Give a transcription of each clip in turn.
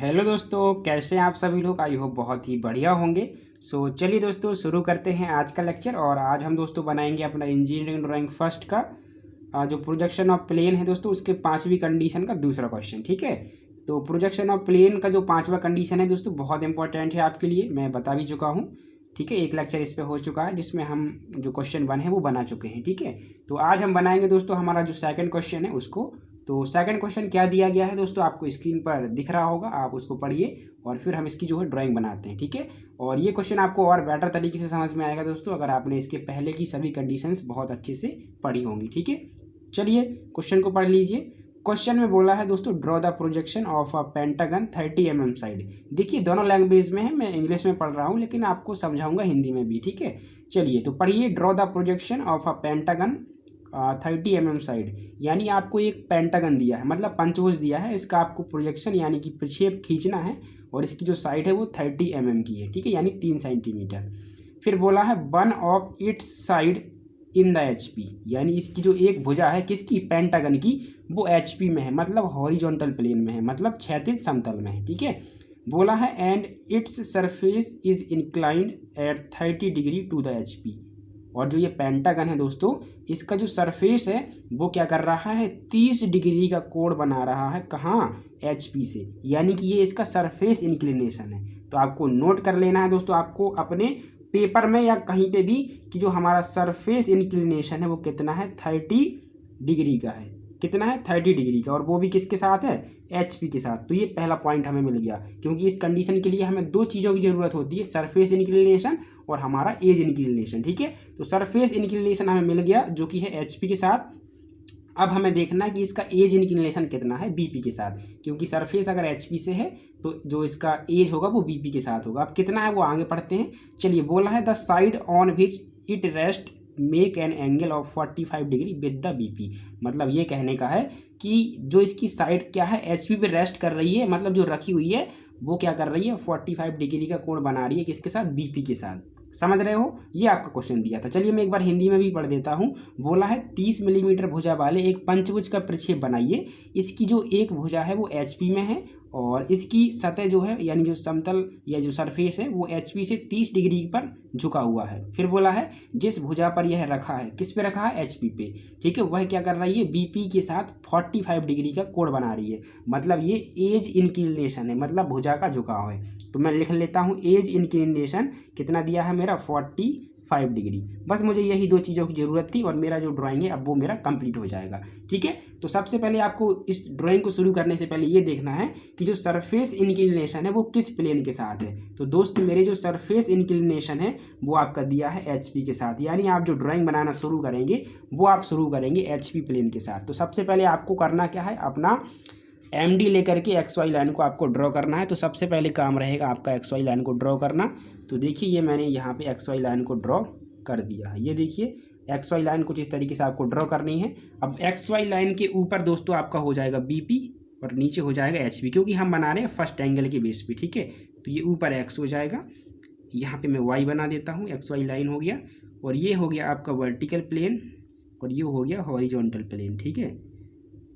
Hello दोस्तों, कैसे हैं आप सभी लोग। आई होप बहुत ही बढ़िया होंगे। चलिए दोस्तों शुरू करते हैं आज का लेक्चर। और आज हम दोस्तों बनाएंगे अपना इंजीनियरिंग ड्राइंग फर्स्ट का जो प्रोजेक्शन ऑफ प्लेन है दोस्तों, उसके पांचवी कंडीशन का दूसरा क्वेश्चन। ठीक है, तो प्रोजेक्शन ऑफ प्लेन का जो पांचवा कंडीशन है दोस्तों, बहुत इंपॉर्टेंट है आपके लिए, मैं बता भी चुका हूँ। ठीक है, एक लेक्चर इस पे हो चुका है जिसमें हम जो क्वेश्चन 1 है वो बना चुके हैं। ठीक है, तो आज हम बनाएंगे दोस्तों हमारा जो सेकंड क्वेश्चन है उसको। तो सेकंड क्वेश्चन क्या दिया गया है दोस्तों, आपको स्क्रीन पर दिख रहा होगा, आप उसको पढ़िए और फिर हम इसकी जो है ड्राइंग बनाते हैं। ठीक है, और ये क्वेश्चन आपको और बेटर तरीके से समझ में आएगा दोस्तों अगर आपने इसके पहले की सभी कंडीशंस बहुत अच्छे से पढ़ी होंगी। ठीक है, चलिए क्वेश्चन को पढ़ लीजिए। क्वेश्चन में बोला है दोस्तों, draw the projection of a pentagon 30 mm side. देखिए दोनों लैंग्वेज में है, मैं इंग्लिश में पढ़ रहा हूँ लेकिन आपको समझाऊंगा हिंदी में भी। ठीक है, चलिए तो पढ़िए। Draw the projection of a pentagon 30 mm side, यानी आपको एक पेंटागन दिया है, मतलब पंचभुज दिया है, इसका आपको प्रोजेक्शन यानी कि प्रक्षेप खींचना है और इसकी जो साइड है वो 30 mm की है। ठीक है, यानी 3 सेंटीमीटर। फिर बोला है one of its side in the HP, यानी इसकी जो एक भुजा है किसकी, पेंटागन की, वो HP में है, मतलब हॉरिजॉन्टल प्लेन में है, मतलब क्षैतिज समतल में है। ठीक है, बोला है and its surface is inclined at 30 degree to the HP। और जो ये पेंटागन है दोस्तों, इसका जो सरफेस है वो क्या कर रहा है, 30 डिग्री का कोण बना रहा है। कहाँ, HP से, यानी कि ये इसका सरफेस इंक्लिनेशन है। तो आपको नोट कर लेना है दोस्तों, आपको अपने पेपर में या कहीं पे भी, कि जो हमारा सरफेस इंक्लिनेशन है वो कितना है, 30 डिग्री का है। कितना है, 30 डिग्री का, और वो भी किसके साथ है, HP के साथ। तो ये पहला पॉइंट हमें मिल गया, क्योंकि इस कंडीशन के लिए हमें दो चीज़ों की ज़रूरत होती है, सरफेस इंक्लिनेशन और हमारा एज इंक्लिनेशन। ठीक है, तो सरफेस इंक्लिनेशन हमें मिल गया जो कि है HP के साथ। अब हमें देखना है कि इसका एज इंक्लिनेशन कितना है BP के साथ, क्योंकि सरफेस अगर HP से है तो जो इसका एज होगा वो BP के साथ होगा। अब कितना है वो आगे पढ़ते हैं। चलिए, बोला है the side on which it rest make an angle of 45 degree with the BP। मतलब ये कहने का है कि जो इसकी साइड क्या है, HP पे रेस्ट कर रही है, मतलब जो रखी हुई है वो क्या कर रही है, 45 डिग्री का कोण बना रही है, किसके साथ, BP के साथ। समझ रहे हो, ये आपका क्वेश्चन दिया था। चलिए मैं एक बार हिंदी में भी पढ़ देता हूँ। बोला है 30 मिलीमीटर भुजा वाले एक पंचभुज का प्रक्षेप बनाइए। इसकी जो एक भुजा है वो HP में है और इसकी सतह जो है, यानी जो समतल या जो सरफेस है, वो HP से 30 डिग्री पर झुका हुआ है। फिर बोला है जिस भुजा पर यह रखा है, किस पे रखा है, HP पे। ठीक है, वह क्या कर रही है, BP के साथ 45 डिग्री का कोण बना रही है। मतलब ये एज इंक्लिनेशन है, मतलब भुजा का झुकाव है। तो मैं लिख लेता हूँ, एज इंक्लिनेशन कितना दिया है मेरा, 45 डिग्री। बस मुझे यही दो चीज़ों की ज़रूरत थी और मेरा जो ड्राइंग है अब वो मेरा कंप्लीट हो जाएगा। ठीक है, तो सबसे पहले आपको इस ड्राइंग को शुरू करने से पहले ये देखना है कि जो सरफेस इंक्लिनेशन है वो किस प्लेन के साथ है। तो दोस्त मेरे जो सरफेस इंक्लिनेशन है वो आपका दिया है HP के साथ, यानी आप जो ड्राइंग बनाना शुरू करेंगे वो आप शुरू करेंगे HP प्लेन के साथ। तो सबसे पहले आपको करना क्या है, अपना MD लेकर के XY लाइन को आपको ड्रॉ करना है। तो सबसे पहले काम रहेगा आपका XY लाइन को ड्रॉ करना। तो देखिए ये मैंने यहाँ पे XY लाइन को ड्रॉ कर दिया है। ये देखिए XY लाइन कुछ इस तरीके से आपको ड्रॉ करनी है। अब XY लाइन के ऊपर दोस्तों आपका हो जाएगा BP और नीचे हो जाएगा HP, क्योंकि हम बना रहे हैं फर्स्ट एंगल के बेस पे। ठीक है, तो ये ऊपर X हो जाएगा, यहाँ पे मैं Y बना देता हूँ, XY लाइन हो गया, और ये हो गया आपका वर्टिकल प्लेन और ये हो गया हॉरिजॉन्टल प्लेन। ठीक है,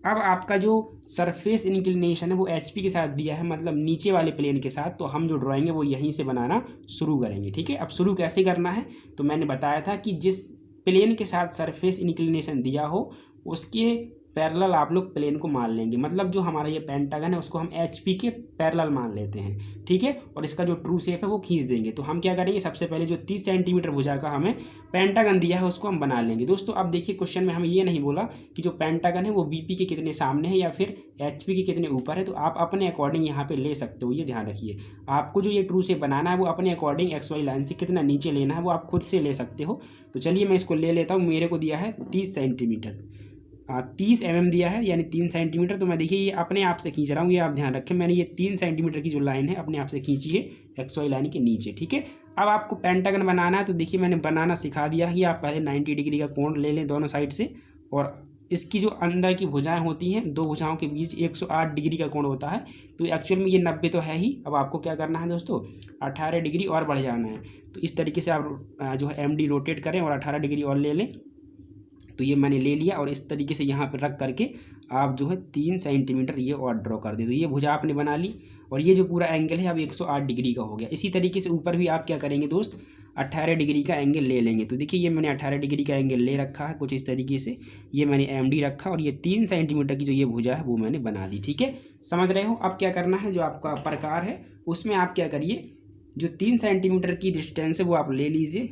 अब आपका जो सरफेस इंक्लिनेशन है वो HP के साथ दिया है, मतलब नीचे वाले प्लेन के साथ। तो हम जो ड्राइंग है वो यहीं से बनाना शुरू करेंगे। ठीक है, अब शुरू कैसे करना है, तो मैंने बताया था कि जिस प्लेन के साथ सरफेस इंक्लिनेशन दिया हो उसके पैरेलल आप लोग प्लेन को मान लेंगे। मतलब जो हमारा ये पेंटागन है उसको हम HP के पैरेलल मान लेते हैं। ठीक है, और इसका जो ट्रू शेप है वो खींच देंगे। तो हम क्या करेंगे, सबसे पहले जो 30 सेंटीमीटर भुजा का हमें पेंटागन दिया है उसको हम बना लेंगे। दोस्तों अब देखिए क्वेश्चन में हमें ये नहीं बोला कि जो पेंटागन है वो BP के कितने सामने है या फिर HP के कितने ऊपर है। तो आप अपने अकॉर्डिंग यहाँ पे ले सकते हो, ये ध्यान रखिए। आपको जो ये ट्रू शेप बनाना है वो अपने अकॉर्डिंग XY लाइन से कितना नीचे लेना है वो आप खुद से ले सकते हो। तो चलिए मैं इसको ले लेता हूँ। मेरे को दिया है 30 सेंटीमीटर, 30 mm दिया है, यानी 3 सेंटीमीटर। तो मैं देखिए ये अपने आप से खींच रहा हूँ, ये आप ध्यान रखें। मैंने ये 3 सेंटीमीटर की जो लाइन है अपने आप से खींची है XY लाइन के नीचे। ठीक है, अब आपको पेंटागन बनाना है। तो देखिए मैंने बनाना सिखा दिया है कि आप पहले 90 डिग्री का कोण ले लें दोनों साइड से, और इसकी जो अंदर की भुजाएं होती हैं, दो भुजाओं के बीच 108 डिग्री का कोण होता है। तो एक्चुअल में ये 90 तो है ही। अब आपको क्या करना है दोस्तों, 18 डिग्री और बढ़ जाना है। तो इस तरीके से आप जो है MD रोटेट करें और 18 डिग्री और ले लें। तो ये मैंने ले लिया और इस तरीके से यहाँ पर रख करके आप जो है 3 सेंटीमीटर ये और ड्रॉ कर दे। तो ये भुजा आपने बना ली और ये जो पूरा एंगल है अब 108 डिग्री का हो गया। इसी तरीके से ऊपर भी आप क्या करेंगे दोस्त, 18 डिग्री का एंगल ले लेंगे। तो देखिए ये मैंने 18 डिग्री का एंगल ले रखा है कुछ इस तरीके से, ये मैंने MD रखा और ये 3 सेंटीमीटर की जो ये भुजा है वो मैंने बना दी। ठीक है, समझ रहे हो। अब क्या करना है, जो आपका प्रकार है उसमें आप क्या करिए, जो 3 सेंटीमीटर की डिस्टेंस है वो आप ले लीजिए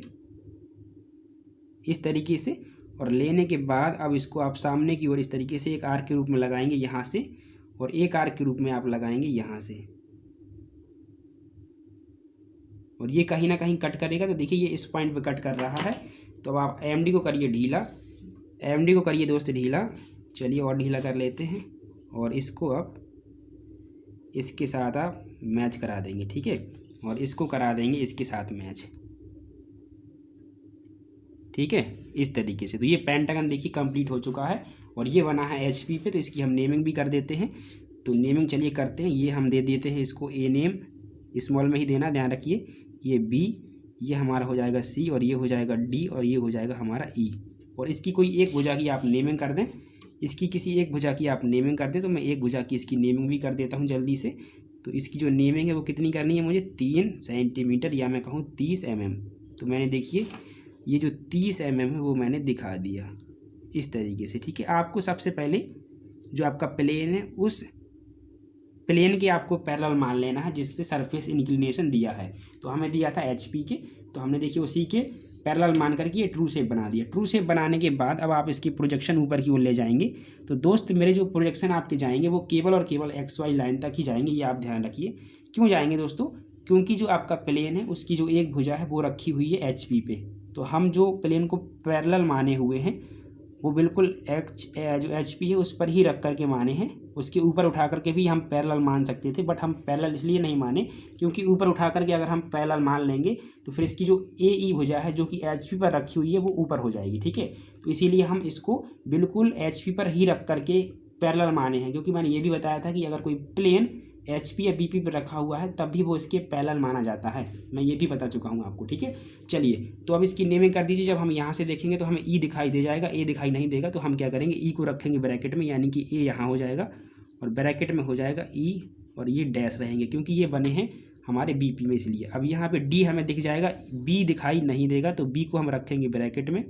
इस तरीके से, और लेने के बाद अब इसको आप सामने की ओर इस तरीके से एक आर्क के रूप में लगाएंगे यहाँ से, और एक आर्क के रूप में आप लगाएंगे यहाँ से, और ये कहीं ना कहीं कट करेगा। तो देखिए ये इस पॉइंट पे कट कर रहा है। तो अब आप MD को करिए ढीला, MD को करिए दोस्त ढीला। चलिए और ढीला कर लेते हैं और इसको अब इसके साथ आप मैच करा देंगे। ठीक है, और इसको करा देंगे इसके साथ मैच। ठीक है, इस तरीके से। तो ये पेंटागन देखिए कंप्लीट हो चुका है और ये बना है HP पे। तो इसकी हम नेमिंग भी कर देते हैं। तो नेमिंग चलिए करते हैं, ये हम दे देते हैं इसको A नेम, स्मॉल में ही देना, ध्यान रखिए। ये B, ये हमारा हो जाएगा C, और ये हो जाएगा D, और ये हो जाएगा हमारा E। और इसकी कोई एक भुजा की आप नेमिंग कर दें, इसकी किसी एक भुजा की आप नेमिंग कर दें। तो मैं एक भुजा की इसकी नेमिंग भी कर देता हूँ जल्दी से। तो इसकी जो नेमिंग है वो कितनी करनी है मुझे, 3 सेंटीमीटर या मैं कहूँ 30 mm। तो मैंने देखिए ये जो 30 mm है वो मैंने दिखा दिया इस तरीके से। ठीक है, आपको सबसे पहले जो आपका प्लेन है उस प्लेन के आपको पैरेलल मान लेना है जिससे सरफेस इंक्लिनेशन दिया है। तो हमें दिया था HP के, तो हमने देखिए उसी के पैरेलल मान करके ये ट्रू शेप बना दिया। ट्रू शेप बनाने के बाद अब आप इसकी प्रोजेक्शन ऊपर की ओर ले जाएंगे। तो दोस्त मेरे जो प्रोजेक्शन आपके जाएंगे वो केवल और केवल XY लाइन तक ही जाएंगे, ये आप ध्यान रखिए। क्यों जाएंगे दोस्तों, क्योंकि जो आपका प्लेन है उसकी जो एक भुजा है वो रखी हुई है HP पे। तो हम जो प्लेन को पैरेलल माने हुए हैं वो बिल्कुल जो HP है उस पर ही रख करके माने हैं। उसके ऊपर उठा करके भी हम पैरेलल मान सकते थे, बट हम पैरेलल इसलिए नहीं माने क्योंकि ऊपर उठा करके अगर हम पैरेलल मान लेंगे तो फिर इसकी जो AE भुजा है जो कि HP पर रखी हुई है वो ऊपर हो जाएगी। ठीक है, तो इसीलिए हम इसको बिल्कुल HP पर ही रख करके पैरेलल माने हैं, क्योंकि मैंने ये भी बताया था कि अगर कोई प्लेन HP या BP पर रखा हुआ है तब भी वो इसके पैरेलल माना जाता है, मैं ये भी बता चुका हूँ आपको। ठीक है, चलिए तो अब इसकी नेमिंग कर दीजिए। जब हम यहाँ से देखेंगे तो हमें E दिखाई दे जाएगा, A दिखाई नहीं देगा। तो हम क्या करेंगे, E को रखेंगे ब्रैकेट में, यानी कि A यहाँ हो जाएगा और ब्रैकेट में हो जाएगा E, और ये डैश रहेंगे क्योंकि ये बने हैं हमारे BP में, इसलिए। अब यहाँ पे D हमें दिख जाएगा, B दिखाई नहीं देगा, तो B को हम रखेंगे ब्रैकेट में,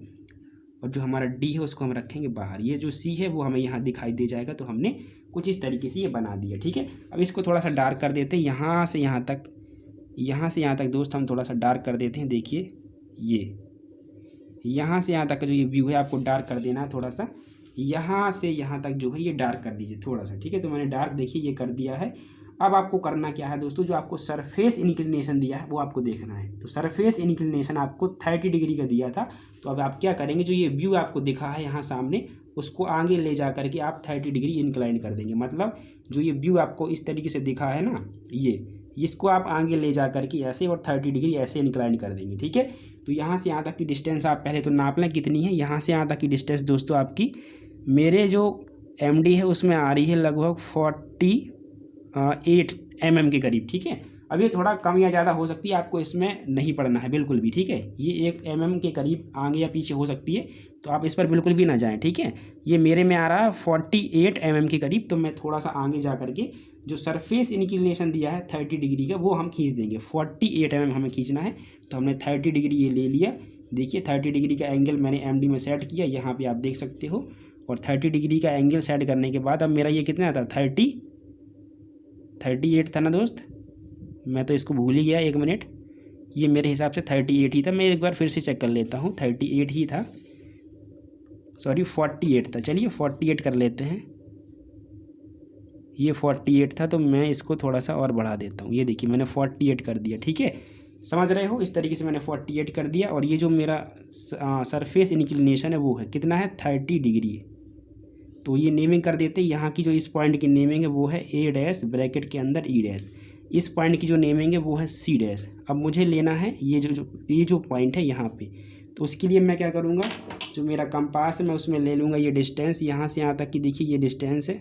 और जो हमारा D है उसको हम रखेंगे बाहर। ये जो C है वो हमें यहाँ दिखाई दे जाएगा। तो हमने कुछ इस तरीके से ये बना दिया। ठीक है, अब इसको थोड़ा सा डार्क कर देते हैं, यहाँ से यहाँ तक, यहाँ से यहाँ तक दोस्त हम थोड़ा सा डार्क कर देते हैं। देखिए ये यहाँ से यहाँ तक का जो ये व्यू है आपको डार्क कर देना है थोड़ा सा, यहाँ से यहाँ तक जो है ये डार्क कर दीजिए थोड़ा सा। ठीक है, तो मैंने डार्क देखिए ये कर दिया है। अब आपको करना क्या है दोस्तों, जो आपको सरफेस इंक्लिनेशन दिया है वो आपको देखना है। तो सरफेस इंक्लिनेशन आपको 30 डिग्री का दिया था। तो अब आप क्या करेंगे, जो ये व्यू आपको दिखा है यहाँ सामने उसको आगे ले जा करके आप 30 डिग्री इंक्लाइन कर देंगे। मतलब जो ये व्यू आपको इस तरीके से दिखा है ना, ये इसको आप आगे ले जा करके ऐसे और 30 डिग्री ऐसे इंक्लाइन कर देंगे। ठीक है, तो यहाँ से यहाँ तक की डिस्टेंस आप पहले तो नाप लें कितनी है। यहाँ से यहाँ तक की डिस्टेंस दोस्तों आपकी मेरे जो MD है उसमें आ रही है लगभग 48 mm के करीब। ठीक है, अब ये थोड़ा कम या ज़्यादा हो सकती है, आपको इसमें नहीं पड़ना है बिल्कुल भी। ठीक है, ये 1 mm के करीब आगे या पीछे हो सकती है, तो आप इस पर बिल्कुल भी ना जाएं। ठीक है, ये मेरे में आ रहा है 48 mm के करीब, तो मैं थोड़ा सा आगे जा करके जो सरफेस इंक्लिनेशन दिया है 30 डिग्री का वो हम खींच देंगे। 48 mm हमें खींचना है, तो हमने 30 डिग्री ये ले लिया। देखिए 30 डिग्री का एंगल मैंने MD में सेट किया, यहाँ पर आप देख सकते हो। और 30 डिग्री का एंगल सेट करने के बाद अब मेरा ये कितना था, 38 था ना दोस्त, मैं तो इसको भूल ही गया, 1 मिनट। ये मेरे हिसाब से 38 ही था, मैं एक बार फिर से चेक कर लेता हूँ। 38 ही था, सॉरी 48 था। चलिए 48 कर लेते हैं, ये 48 था, तो मैं इसको थोड़ा सा और बढ़ा देता हूँ। ये देखिए मैंने 48 कर दिया। ठीक है, समझ रहे हो, इस तरीके से मैंने 48 कर दिया। और ये जो मेरा सरफेस इंक्लिनेशन है वो है कितना है, 30 डिग्री। तो ये नेमिंग कर देते हैं। यहाँ की जो इस पॉइंट की नेमिंग है वो है A' ब्रैकेट के अंदर E'। इस पॉइंट की जो नेमिंग है वो है C'। अब मुझे लेना है ये जो पॉइंट है यहाँ पे। तो उसके लिए मैं क्या करूँगा, जो मेरा कंपास है मैं उसमें ले लूँगा ये डिस्टेंस, यहाँ से यहाँ तक की देखिए ये डिस्टेंस है।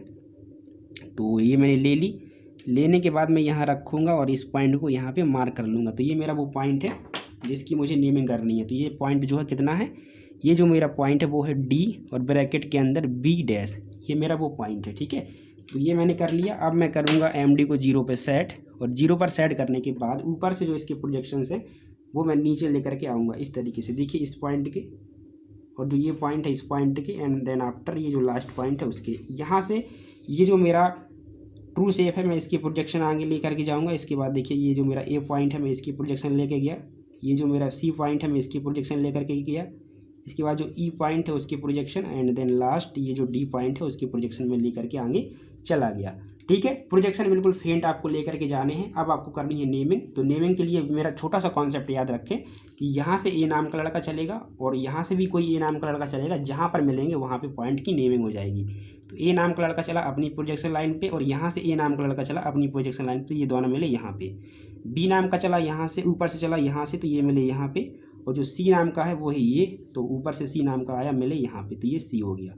तो ये मैंने ले ली, लेने के बाद मैं यहाँ रखूँगा और इस पॉइंट को यहाँ पे मार्क कर लूँगा। तो ये मेरा वो पॉइंट है जिसकी मुझे नेमिंग करनी है। तो ये पॉइंट जो है कितना है, ये जो मेरा पॉइंट है वो है डी और ब्रैकेट के अंदर बी डैश, ये मेरा वो पॉइंट है। ठीक है, तो ये मैंने कर लिया। अब मैं करूँगा MD को 0 पे सेट, और 0 पर सेट करने के बाद ऊपर से जो इसके प्रोजेक्शंस है वो मैं नीचे लेकर के आऊँगा इस तरीके से। देखिए इस पॉइंट के, और जो ये पॉइंट है इस पॉइंट के, एंड देन आफ्टर ये जो लास्ट पॉइंट है उसके, यहाँ से ये जो मेरा ट्रू शेप है मैं इसकी प्रोजेक्शन आगे लेकर के जाऊँगा। इसके बाद देखिए ये जो मेरा ए पॉइंट है मैं इसकी प्रोजेक्शन लेके गया, ये जो मेरा सी पॉइंट है मैं इसकी प्रोजेक्शन लेकर के गया, इसके बाद जो ई पॉइंट है उसकी प्रोजेक्शन, एंड देन लास्ट ये जो डी पॉइंट है उसकी प्रोजेक्शन में लेकर के आगे चला गया। ठीक है, प्रोजेक्शन बिल्कुल फेंट आपको लेकर के जाने हैं। अब आपको करनी है नेमिंग। तो नेमिंग के लिए मेरा छोटा सा कॉन्सेप्ट याद रखें कि यहाँ से ए नाम का लड़का चलेगा और यहाँ से भी कोई ए नाम का लड़का चलेगा, जहाँ पर मिलेंगे वहाँ पे पॉइंट की नेमिंग हो जाएगी। तो ए नाम का लड़का चला अपनी प्रोजेक्शन लाइन पे, और यहाँ से ए नाम का लड़का चला अपनी प्रोजेक्शन लाइन पे, ये दोनों मिले यहाँ पे। बी नाम का चला यहाँ से, ऊपर से चला यहाँ से, तो ये मिले यहाँ पे। और जो सी नाम का है वो है ये, तो ऊपर से सी नाम का आया मिले यहाँ पे, तो ये सी हो गया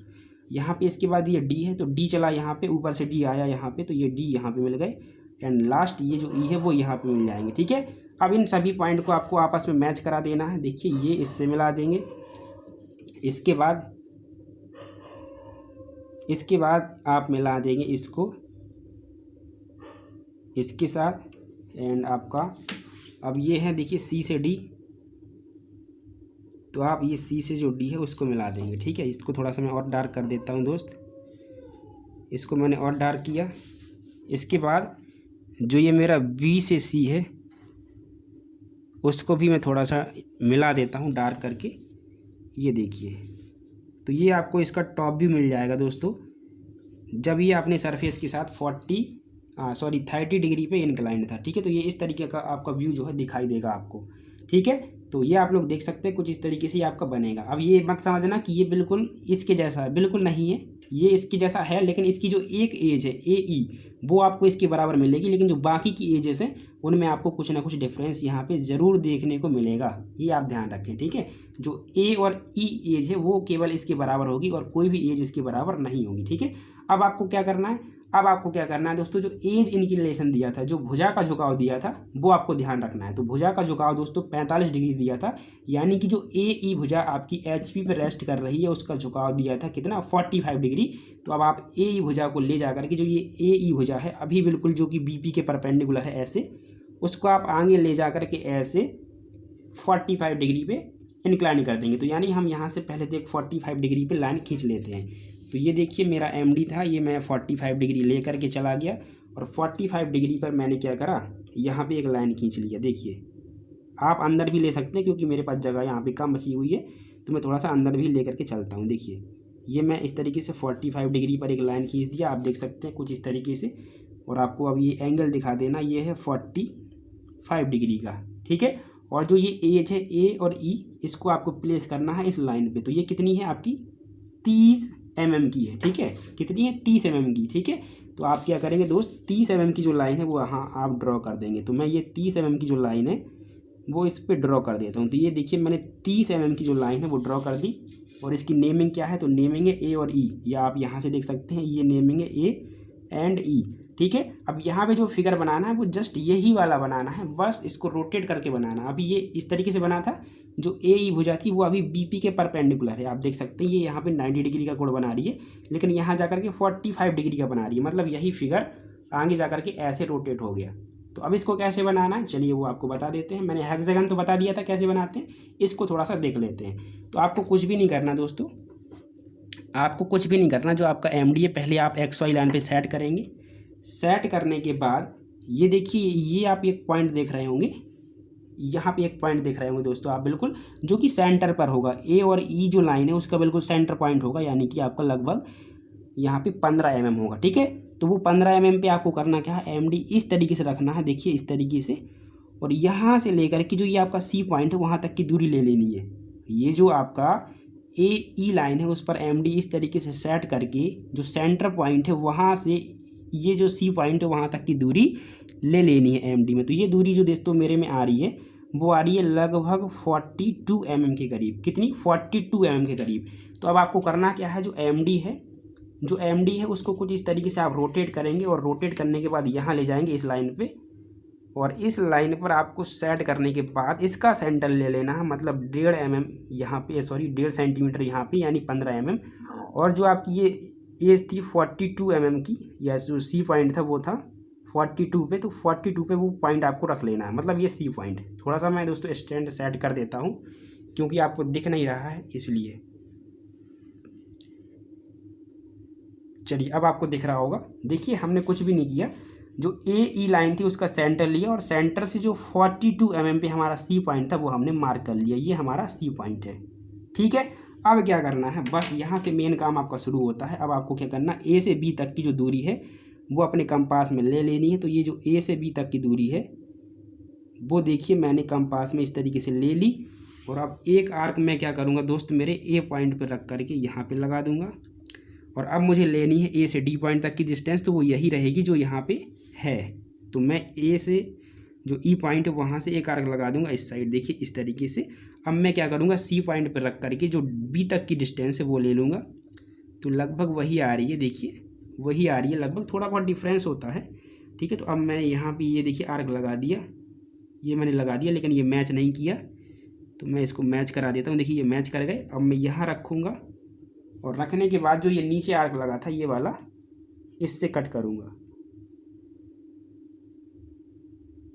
यहाँ पे। इसके बाद ये डी है, तो डी चला यहाँ पे, ऊपर से डी आया यहाँ पे, तो ये डी यहाँ पे मिल गए, एंड लास्ट ये जो ई है वो यहाँ पे मिल जाएंगे। ठीक है, अब इन सभी पॉइंट को आपको आपस में मैच करा देना है। देखिए ये इससे मिला देंगे, इसके बाद आप मिला देंगे इसको इसके साथ, एंड आपका अब ये है देखिए सी से डी, तो आप ये सी से जो डी है उसको मिला देंगे। ठीक है, इसको थोड़ा सा मैं और डार्क कर देता हूँ दोस्त, इसको मैंने और डार्क किया। इसके बाद जो ये मेरा बी से सी है उसको भी मैं थोड़ा सा मिला देता हूँ डार्क करके, ये देखिए। तो ये आपको इसका टॉप भी मिल जाएगा दोस्तों, जब ये अपने सरफेस के साथ 30 डिग्री पे इंक्लाइंड था। ठीक है, तो ये इस तरीके का आपका व्यू जो है दिखाई देगा आपको। ठीक है, तो ये आप लोग देख सकते हैं कुछ इस तरीके से आपका बनेगा। अब ये मत समझना कि ये बिल्कुल इसके जैसा है, बिल्कुल नहीं है, ये इसके जैसा है, लेकिन इसकी जो एक एज है AE वो आपको इसके बराबर मिलेगी, लेकिन जो बाकी की एजेस हैं उनमें आपको कुछ ना कुछ डिफरेंस यहाँ पे ज़रूर देखने को मिलेगा, ये आप ध्यान रखें। ठीक है, जो A और E एज है वो केवल इसके बराबर होगी और कोई भी एज इसके बराबर नहीं होगी। ठीक है, अब आपको क्या करना है, दोस्तों, जो एज इंक्लिनेशन दिया था, जो भुजा का झुकाव दिया था वो आपको ध्यान रखना है। तो भुजा का झुकाव दोस्तों 45 डिग्री दिया था, यानी कि जो AE भुजा आपकी HP पे रेस्ट कर रही है उसका झुकाव दिया था कितना, 45 डिग्री। तो अब आप AE भुजा को ले जा करके, जो ये AE भुजा है अभी बिल्कुल जो कि BP के परपेंडिकुलर है ऐसे, उसको आप आगे ले जा करके ऐसे 45 डिग्री पे इंक्लाइन कर देंगे। तो यानी हम यहाँ से पहले तो एक 45 डिग्री पे लाइन खींच लेते हैं। तो ये देखिए मेरा MD था, ये मैं 45 डिग्री ले करके चला गया, और 45 डिग्री पर मैंने क्या करा, यहाँ पे एक लाइन खींच लिया। देखिए आप अंदर भी ले सकते हैं क्योंकि मेरे पास जगह यहाँ पे कम बची हुई है, तो मैं थोड़ा सा अंदर भी ले करके चलता हूँ। देखिए ये मैं इस तरीके से 45 डिग्री पर एक लाइन खींच दिया, आप देख सकते हैं कुछ इस तरीके से। और आपको अब ये एंगल दिखा देना, ये है 45 डिग्री का। ठीक है, और जो ये एज है A और E इसको आपको प्लेस करना है इस लाइन पे। तो ये कितनी है आपकी, 30 mm की है। ठीक है, कितनी है, 30 mm की। ठीक है, तो आप क्या करेंगे दोस्त, 30 mm की जो लाइन है वो यहाँ आप ड्रॉ कर देंगे। तो मैं ये 30 mm की जो लाइन है वो इस पर ड्रॉ कर देता हूँ। तो ये देखिए मैंने 30 mm की जो लाइन है वो ड्रॉ कर दी, और इसकी नेमिंग क्या है, तो नेमिंग है A और E, या आप यहाँ से देख सकते हैं ये नेमिंग है A एंड E। ठीक है, अब यहाँ पे जो फिगर बनाना है वो जस्ट यही वाला बनाना है, बस इसको रोटेट करके बनाना है। अभी ये इस तरीके से बना था, जो AE भुजा थी वो अभी BP के परपेंडिकुलर है, आप देख सकते हैं ये यहाँ पे 90 डिग्री का कोण बना रही है, लेकिन यहाँ जा के 45 डिग्री का बना रही है, मतलब यही फिगर आगे जा के ऐसे रोटेट हो गया। तो अब इसको कैसे बनाना है, चलिए वो आपको बता देते हैं। मैंने हेक्सागन तो बता दिया था कैसे बनाते हैं, इसको थोड़ा सा देख लेते हैं। तो आपको कुछ भी नहीं करना दोस्तों, आपको कुछ भी नहीं करना, जो आपका MD है पहले आप XY लाइन पे सेट करेंगे। सेट करने के बाद ये देखिए, ये आप एक पॉइंट देख रहे होंगे, यहाँ पे एक पॉइंट देख रहे होंगे दोस्तों आप बिल्कुल, जो कि सेंटर पर होगा। A और E जो लाइन है उसका बिल्कुल सेंटर पॉइंट होगा, यानी कि आपका लगभग यहाँ पे 15 mm होगा। ठीक है, तो वो 15 mm पे आपको करना क्या है, MD इस तरीके से रखना है, देखिए इस तरीके से, और यहाँ से लेकर के जो ये आपका C पॉइंट है वहाँ तक की दूरी ले लेनी है। ये जो आपका AE लाइन है उस पर MD इस तरीके से सेट करके जो सेंटर पॉइंट है वहाँ से ये जो C पॉइंट है वहाँ तक की दूरी ले लेनी है MD में। तो ये दूरी जो दोस्तों मेरे में आ रही है वो आ रही है लगभग 42 mm के करीब। कितनी, 42 mm के करीब। तो अब आपको करना क्या है, जो MD है उसको कुछ इस तरीके से आप रोटेट करेंगे, और रोटेट करने के बाद यहाँ ले जाएंगे इस लाइन पे, और इस लाइन पर आपको सेट करने के बाद इसका सेंटर ले लेना है, मतलब 1.5 mm यहाँ पे, सॉरी 1.5 सेंटीमीटर यहाँ पे, यानी 15 mm। और जो आपकी ये एज थी 42 mm की, या जो सी पॉइंट था वो था 42 पे, तो 42 पे वो पॉइंट आपको रख लेना है, मतलब ये सी पॉइंट। थोड़ा सा मैं दोस्तों स्टैंड सेट कर देता हूँ क्योंकि आपको दिख नहीं रहा है इसलिए। चलिए अब आपको दिख रहा होगा। देखिए हमने कुछ भी नहीं किया, जो ए लाइन थी उसका सेंटर लिया और सेंटर से जो 42 mm पे हमारा सी पॉइंट था वो हमने मार्क कर लिया, ये हमारा सी पॉइंट है। ठीक है, अब क्या करना है, बस यहाँ से मेन काम आपका शुरू होता है। अब आपको क्या करना, ए से बी तक की जो दूरी है वो अपने कंपास में ले लेनी है। तो ये जो ए से बी तक की दूरी है वो देखिए मैंने कंपास में इस तरीके से ले ली। और अब एक आर्क मैं क्या करूँगा दोस्त, मेरे ए पॉइंट पर रख करके यहाँ पे लगा दूँगा। और अब मुझे लेनी है ए से डी पॉइंट तक की डिस्टेंस, तो वो यही रहेगी जो यहाँ पे है। तो मैं ए से जो ई पॉइंट है वहाँ से एक आर्क लगा दूंगा इस साइड, देखिए इस तरीके से। अब मैं क्या करूँगा, सी पॉइंट पर रख करके जो बी तक की डिस्टेंस है वो ले लूँगा। तो लगभग वही आ रही है, देखिए वही आ रही है, लगभग थोड़ा बहुत डिफरेंस होता है। ठीक है, तो अब मैंने यहाँ पे ये देखिए आर्क लगा दिया, ये मैंने लगा दिया, लेकिन ये मैच नहीं किया, तो मैं इसको मैच करा देता हूँ। देखिए ये मैच कर गए। अब मैं यहाँ रखूँगा और रखने के बाद जो ये नीचे आर्क लगा था ये वाला, इससे कट करूँगा।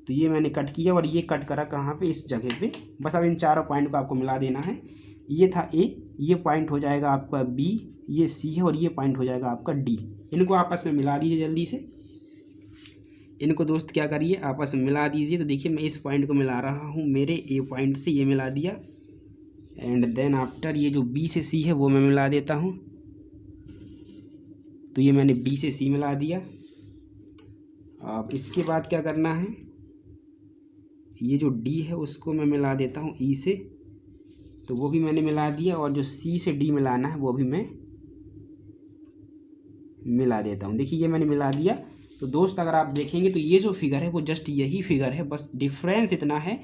तो ये मैंने कट किया और ये कट करा कहाँ पे, इस जगह पे। बस अब इन चारों पॉइंट को आपको मिला देना है। ये था ए, ये पॉइंट हो जाएगा आपका बी, ये सी है और ये पॉइंट हो जाएगा आपका डी। इनको आपस में मिला दीजिए जल्दी से। इनको दोस्त क्या करिए, आपस में मिला दीजिए। तो देखिए मैं इस पॉइंट को मिला रहा हूँ, मेरे ए पॉइंट से ये मिला दिया। एंड देन आफ्टर ये जो बी से सी है वो मैं मिला देता हूँ। तो ये मैंने बी से सी मिला दिया। अब इसके बाद क्या करना है, ये जो डी है उसको मैं मिला देता हूँ ई से, तो वो भी मैंने मिला दिया। और जो सी से डी मिलाना है वो भी मैं मिला देता हूँ। देखिए ये मैंने मिला दिया। तो दोस्त अगर आप देखेंगे तो ये जो फिगर है वो जस्ट यही फिगर है, बस डिफरेंस इतना है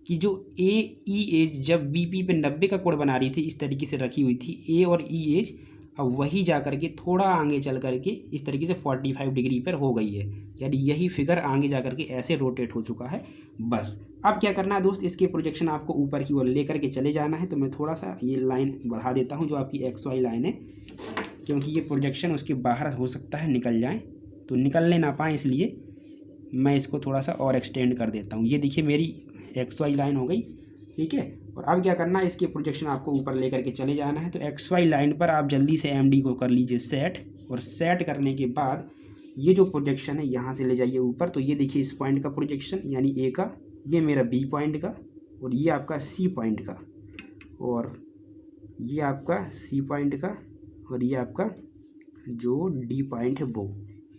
कि जो ए ई एज जब बी पी पे 90 का कोण बना रही थी, इस तरीके से रखी हुई थी ए और ई एज, अब वही जा करके थोड़ा आगे चल करके इस तरीके से 45 डिग्री पर हो गई है, यानी यही फिगर आगे जा करके ऐसे रोटेट हो चुका है। बस अब क्या करना है दोस्त, इसके प्रोजेक्शन आपको ऊपर की ओर ले करके चले जाना है। तो मैं थोड़ा सा ये लाइन बढ़ा देता हूँ जो आपकी एक्स वाई लाइन है, क्योंकि ये प्रोजेक्शन उसके बाहर हो सकता है निकल जाए, तो निकलने ना पाए, इसलिए मैं इसको थोड़ा सा और एक्सटेंड कर देता हूँ। ये देखिए मेरी एक्स वाई लाइन हो गई। ठीक है, और अब क्या करना है, इसके प्रोजेक्शन आपको ऊपर लेकर के चले जाना है। तो एक्स वाई लाइन पर आप जल्दी से एम डी को कर लीजिए सेट, और सेट करने के बाद ये जो प्रोजेक्शन है यहाँ से ले जाइए ऊपर। तो ये देखिए इस पॉइंट का प्रोजेक्शन, यानी ए का, ये मेरा बी पॉइंट का, और ये आपका सी पॉइंट का, और ये आपका सी पॉइंट का, और ये आपका जो डी पॉइंट है वो,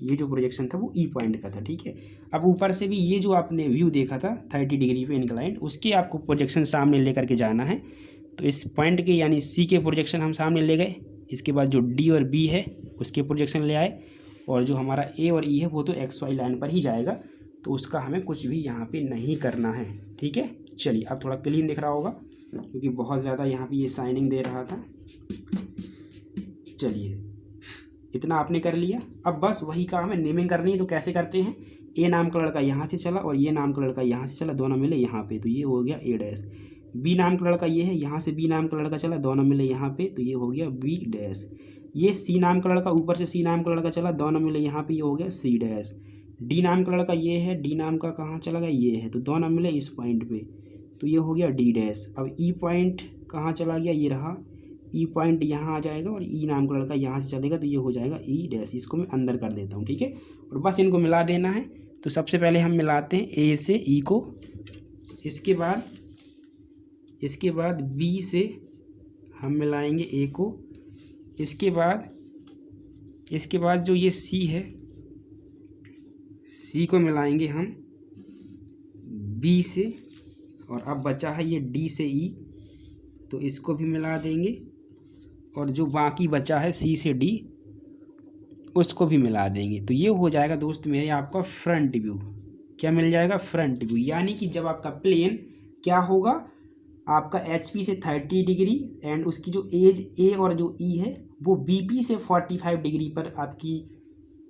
ये जो प्रोजेक्शन था वो ई पॉइंट का था। ठीक है, अब ऊपर से भी ये जो आपने व्यू देखा था 30 डिग्री पे इंक्लाइंड, उसके आपको प्रोजेक्शन सामने लेकर के जाना है। तो इस पॉइंट के यानी सी के प्रोजेक्शन हम सामने ले गए। इसके बाद जो डी और बी है उसके प्रोजेक्शन ले आए, और जो हमारा ए और ई है वो तो एक्स वाई लाइन पर ही जाएगा, तो उसका हमें कुछ भी यहाँ पे नहीं करना है। ठीक है, चलिए अब थोड़ा क्लीन दिख रहा होगा क्योंकि बहुत ज़्यादा यहाँ पे ये शाइनिंग दे रहा था। चलिए इतना आपने कर लिया। अब बस वही काम है, नेमिंग करनी है। तो कैसे करते हैं, ए नाम का लड़का यहाँ से चला और ये नाम का लड़का यहाँ से चला, दोनों मिले यहाँ पे, तो ये हो गया ए डैश। बी नाम का लड़का ये है, यहाँ से बी नाम का लड़का चला, दोनों मिले यहाँ पे, तो ये हो गया बी डैश। ये सी नाम का लड़का ऊपर से सी नाम का लड़का चला, दोनों मिले यहाँ पे, ये हो गया सी डैश। डी नाम का लड़का ये है, डी नाम का कहाँ चला गया, ये है, तो दोनों मिले इस पॉइंट पे, तो ये हो गया डी डैश। अब ई पॉइंट कहाँ चला गया, ये रहा ई पॉइंट, यहाँ आ जाएगा, और ई नाम का लड़का यहाँ से चलेगा, तो ये हो जाएगा ई डैश। इसको मैं अंदर कर देता हूँ। ठीक है, और बस इनको मिला देना है। तो सबसे पहले हम मिलाते हैं ए से ई को, इसके बाद बी से हम मिलाएंगे ए को, इसके बाद जो ये सी है, सी को मिलाएंगे हम बी से, और अब बचा है ये डी से ई, तो इसको भी मिला देंगे, और जो बाकी बचा है सी से डी उसको भी मिला देंगे। तो ये हो जाएगा दोस्त मेरे आपका फ्रंट व्यू। क्या मिल जाएगा, फ्रंट व्यू। यानी कि जब आपका प्लेन क्या होगा, आपका एच पी से 30 डिग्री एंड उसकी जो एज ए और जो ई है वो बी पी से 45 डिग्री पर आपकी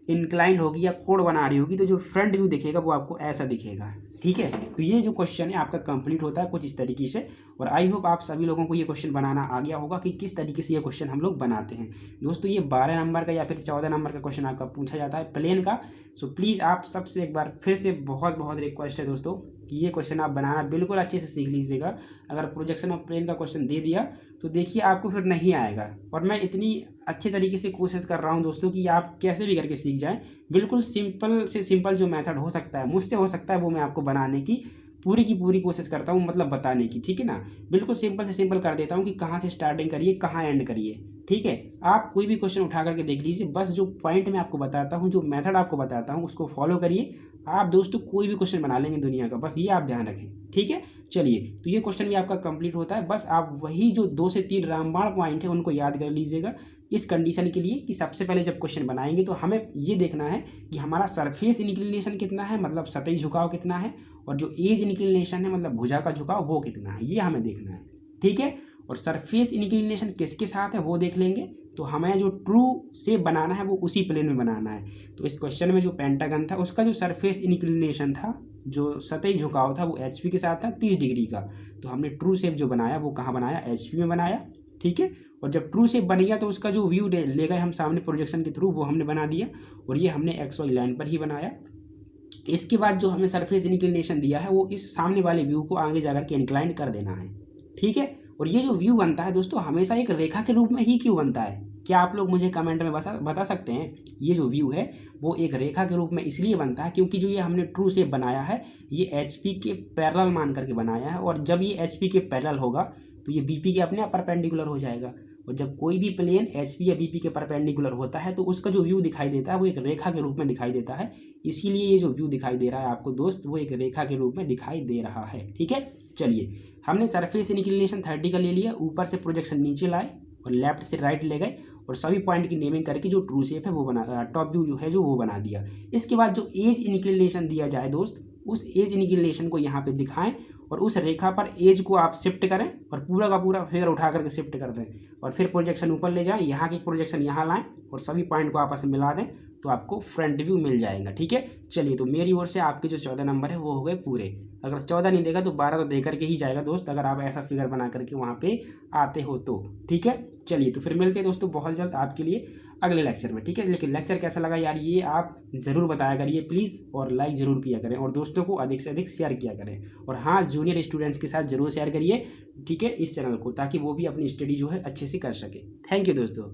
इंक्लाइन होगी या कोण बना रही होगी, तो जो फ्रंट व्यू दिखेगा वो आपको ऐसा दिखेगा। ठीक है। तो ये जो क्वेश्चन है आपका कंप्लीट होता है कुछ इस तरीके से। और आई होप आप सभी लोगों को ये क्वेश्चन बनाना आ गया होगा कि किस तरीके से ये क्वेश्चन हम लोग बनाते हैं। दोस्तों ये 12 नंबर का या फिर 14 नंबर का क्वेश्चन आपका पूछा जाता है प्लेन का। सो प्लीज़ आप सबसे एक बार फिर से बहुत बहुत रिक्वेस्ट है दोस्तों कि ये क्वेश्चन आप बनाना बिल्कुल अच्छे से सीख लीजिएगा। अगर प्रोजेक्शन ऑफ प्लेन का क्वेश्चन दे दिया तो देखिए आपको फिर नहीं आएगा। और मैं इतनी अच्छे तरीके से कोशिश कर रहा हूं दोस्तों कि आप कैसे भी करके सीख जाएं। बिल्कुल सिंपल से सिंपल जो मेथड हो सकता है मुझसे हो सकता है वो मैं आपको बनाने की पूरी कोशिश करता हूँ, मतलब बताने की, ठीक है ना। बिल्कुल सिंपल से सिंपल कर देता हूँ कि कहाँ से स्टार्टिंग करिए कहाँ एंड करिए, ठीक है। आप कोई भी क्वेश्चन उठा करके देख लीजिए, बस जो पॉइंट मैं आपको बताता हूँ, जो मेथड आपको बताता हूँ उसको फॉलो करिए। आप दोस्तों कोई भी क्वेश्चन बना लेंगे दुनिया का, बस ये आप ध्यान रखें, ठीक है। चलिए तो ये क्वेश्चन भी आपका कंप्लीट होता है। बस आप वही जो 2 से 3 रामबाण पॉइंट है उनको याद कर लीजिएगा इस कंडीशन के लिए कि सबसे पहले जब क्वेश्चन बनाएंगे तो हमें ये देखना है कि हमारा सरफेस इंक्लिनेशन कितना है, मतलब सतही झुकाव कितना है, और जो एज इंक्लिनेशन है मतलब भुजा का झुकाव वो कितना है, ये हमें देखना है, ठीक है। और सरफेस इंक्लिनेशन किसके साथ है वो देख लेंगे। तो हमें जो ट्रू शेप बनाना है वो उसी प्लेन में बनाना है। तो इस क्वेश्चन में जो पेंटागन था उसका जो सरफेस इंक्लिनेशन था, जो सतही झुकाव था, वो एचपी के साथ था 30 डिग्री का। तो हमने ट्रू शेप जो बनाया वो कहाँ बनाया, एचपी में बनाया, ठीक है। और जब ट्रू शेप बन गया तो उसका जो व्यू ले गए हम सामने प्रोजेक्शन के थ्रू, वो हमने बना दिया। और ये हमने एक्स वाई लाइन पर ही बनाया। इसके बाद जो हमें सरफेस इंक्लिनेशन दिया है वो इस सामने वाले व्यू को आगे जाकर के इंक्लाइन कर देना है, ठीक है। और ये जो व्यू बनता है दोस्तों हमेशा एक रेखा के रूप में ही क्यों बनता है, क्या आप लोग मुझे कमेंट में बता सकते हैं। ये जो व्यू है वो एक रेखा के रूप में इसलिए बनता है क्योंकि जो ये हमने ट्रू शेप बनाया है ये एचपी के पैरेलल मान करके बनाया है। और जब ये एचपी के पैरेलल होगा तो ये बीपी के अपने परपेंडिकुलर हो जाएगा। और जब कोई भी प्लेन एचपी या बीपी के परपेंडिकुलर होता है तो उसका जो व्यू दिखाई देता है वो एक रेखा के रूप में दिखाई देता है। इसीलिए ये जो व्यू दिखाई दे रहा है आपको दोस्त वो एक रेखा के रूप में दिखाई दे रहा है, ठीक है। चलिए हमने सरफेस इंक्लिनेशन 30 का ले लिया, ऊपर से प्रोजेक्शन नीचे लाए और लेफ्ट से राइट ले गए और सभी पॉइंट की नेमिंग करके जो ट्रू शेप है वो बना, टॉप व्यू जो है जो वो बना दिया। इसके बाद जो एज इंक्लिनेशन दिया जाए दोस्त, उस एज इंक्लिनेशन को यहाँ पे दिखाएं और उस रेखा पर एज को आप शिफ्ट करें और पूरा का पूरा फिगर उठा करके शिफ्ट कर दें और फिर प्रोजेक्शन ऊपर ले जाएं, यहाँ की प्रोजेक्शन यहाँ लाएं और सभी पॉइंट को आपस में मिला दें तो आपको फ्रंट व्यू मिल जाएगा, ठीक है। चलिए तो मेरी ओर से आपके जो 14 नंबर है वो हो गए पूरे। अगर 14 नहीं देगा तो 12 तो दे करके ही जाएगा दोस्त, अगर आप ऐसा फिगर बना करके वहाँ पे आते हो तो, ठीक है। चलिए तो फिर मिलते हैं दोस्तों बहुत जल्द आपके लिए अगले लेक्चर में, ठीक है। लेकिन लेक्चर कैसा लगा यार ये आप ज़रूर बताया करिए प्लीज़, और लाइक ज़रूर किया करें और दोस्तों को अधिक से अधिक शेयर किया करें। और हाँ, जूनियर स्टूडेंट्स के साथ ज़रूर शेयर करिए, ठीक है, इस चैनल को, ताकि वो भी अपनी स्टडी जो है अच्छे से कर सके। थैंक यू दोस्तों।